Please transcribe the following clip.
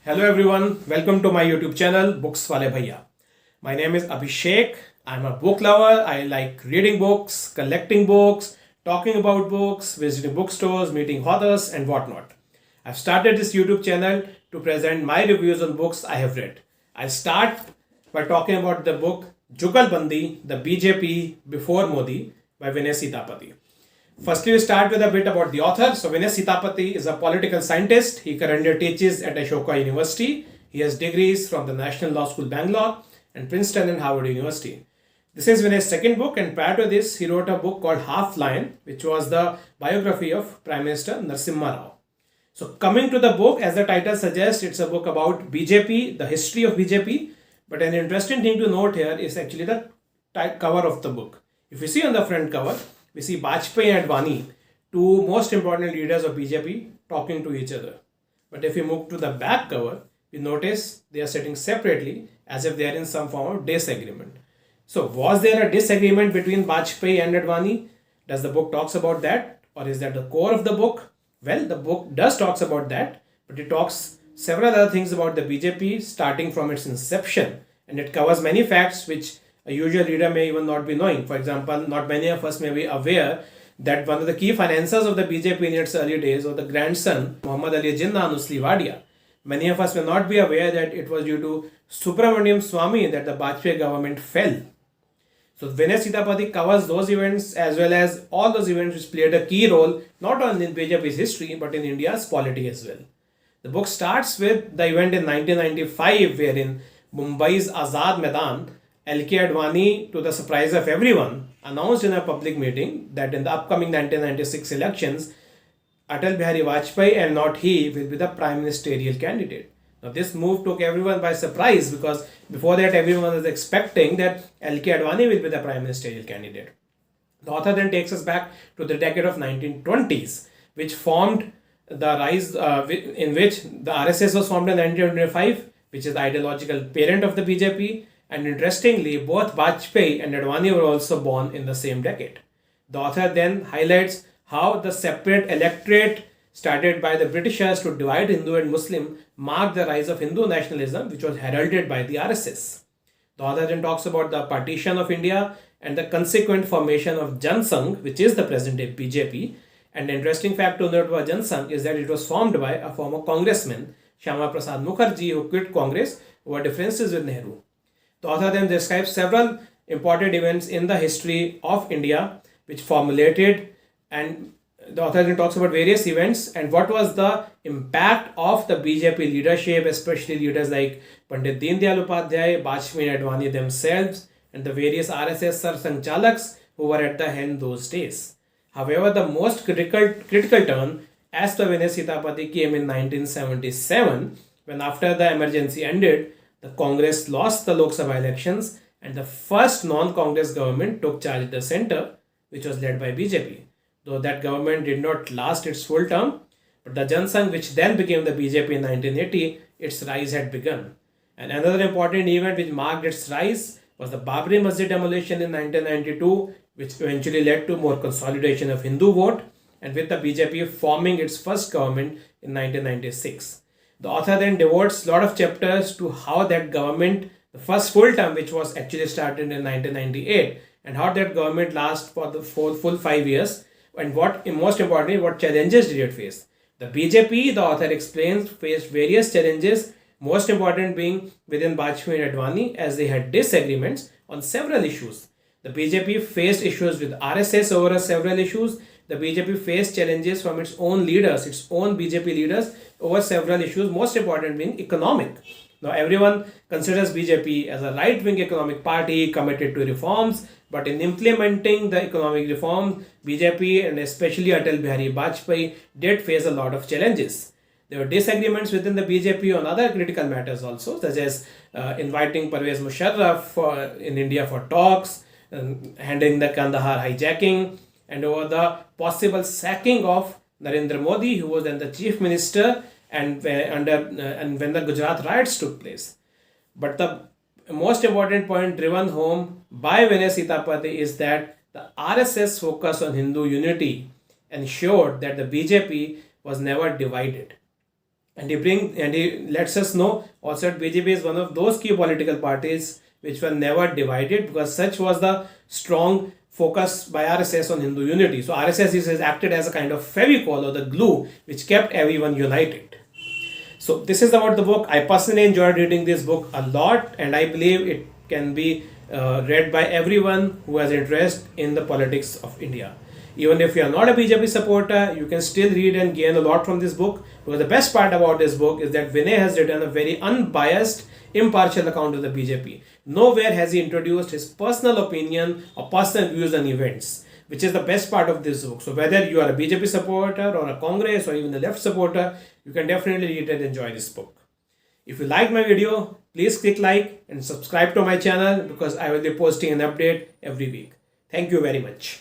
Hello everyone, welcome to my YouTube channel Books Wale Bhaiya. My name is Abhishek. I'm a book lover. I like reading books, collecting books, talking about books, visiting bookstores, meeting authors and whatnot. I've started this YouTube channel to present my reviews on books I have read. I'll start by talking about the book Jugalbandi, the BJP Before Modi by Vinay Sitapati. Firstly, we start with a bit about the author. So, Vinay Sitapati is a political scientist. He currently teaches at Ashoka University. He has degrees from the National Law School, Bangalore, and Princeton and Harvard University. This is Vinay's second book, and prior to this, he wrote a book called Half Lion, which was the biography of Prime Minister Narasimha Rao. So, coming to the book, as the title suggests, it's a book about BJP, the history of BJP. But an interesting thing to note here is actually the cover of the book. If you see on the front cover, we see Vajpayee and Advani, two most important leaders of BJP, talking to each other. But if we move to the back cover, we notice they are sitting separately as if they are in some form of disagreement. So was there a disagreement between Vajpayee and Advani? Does the book talks about that? Or is that the core of the book? Well, the book does talks about that, but it talks several other things about the BJP starting from its inception. And it covers many facts which a usual reader may even not be knowing. For example, not many of us may be aware that one of the key financiers of the BJP in its early days was the grandson, Muhammad Ali Jinnah Nusli Wadia. Many of us may not be aware that it was due to Subramaniam Swamy that the Vajpayee government fell. So Vinay Sitapati covers those events as well as all those events which played a key role not only in BJP's history but in India's polity as well. The book starts with the event in 1995 wherein Mumbai's Azad Maidan, L.K. Advani, to the surprise of everyone, announced in a public meeting that in the upcoming 1996 elections, Atal Bihari Vajpayee and not he will be the prime ministerial candidate. Now this move took everyone by surprise because before that everyone was expecting that L.K. Advani will be the prime ministerial candidate. The author then takes us back to the decade of 1920s, which formed the rise in which the RSS was formed in 1925, which is the ideological parent of the BJP. And interestingly, both Vajpayee and Advani were also born in the same decade. The author then highlights how the separate electorate started by the Britishers to divide Hindu and Muslim marked the rise of Hindu nationalism, which was heralded by the RSS. The author then talks about the partition of India and the consequent formation of Jan Sangh, which is the present day BJP. And the interesting fact to note about Jan Sangh is that it was formed by a former congressman, Shyama Prasad Mukherjee, who quit Congress over differences with Nehru. The author then describes several important events in the history of India which formulated, and the author then talks about various events and what was the impact of the BJP leadership, especially leaders like Pandit Deen Dayal Upadhyay, Vajpayee and Advani themselves, and the various RSS Sanchalaks who were at the helm those days. However, the most critical turn, as per Vinay Sitapati, came in 1977 when after the emergency ended, the Congress lost the Lok Sabha elections and the first non-Congress government took charge at the center, which was led by BJP. Though that government did not last its full term, but the Jan Sangh, which then became the BJP in 1980, its rise had begun. And another important event which marked its rise was the Babri Masjid demolition in 1992, which eventually led to more consolidation of Hindu vote, and with the BJP forming its first government in 1996. The author then devotes a lot of chapters to how that government, the first full term which was actually started in 1998, and how that government lasted for the full 5 years, and what, most importantly, what challenges did it face. The BJP, the author explains, faced various challenges, most important being within Vajpayee and Advani as they had disagreements on several issues. The BJP faced issues with RSS over several issues. The BJP faced challenges from its own leaders, its own BJP leaders over several issues, most important being economic. Now everyone considers BJP as a right-wing economic party committed to reforms, but in implementing the economic reform, BJP and especially Atal Bihari Vajpayee did face a lot of challenges. There were disagreements within the BJP on other critical matters also, such as inviting Parvez Musharraf in India for talks, handling the Kandahar hijacking, and over the possible sacking of Narendra Modi, who was then the chief minister, and when the Gujarat riots took place. But the most important point driven home by Vinay Sitapati is that the RSS focus on Hindu unity ensured that the BJP was never divided. And he lets us know also that BJP is one of those key political parties which were never divided, because such was the strong focus by RSS on Hindu unity. So RSS has acted as a kind of fevicol or the glue which kept everyone united. So this is about the book. I personally enjoyed reading this book a lot, and I believe it can be read by everyone who has interest in the politics of India. Even if you are not a BJP supporter, you can still read and gain a lot from this book, because the best part about this book is that Vinay has written a very unbiased, impartial account of the BJP. Nowhere has he introduced his personal opinion or personal views on events, which is the best part of this book. So whether you are a BJP supporter or a Congress or even a left supporter, you can definitely read and enjoy this book. If you like my video, please click like and subscribe to my channel, because I will be posting an update every week. Thank you very much.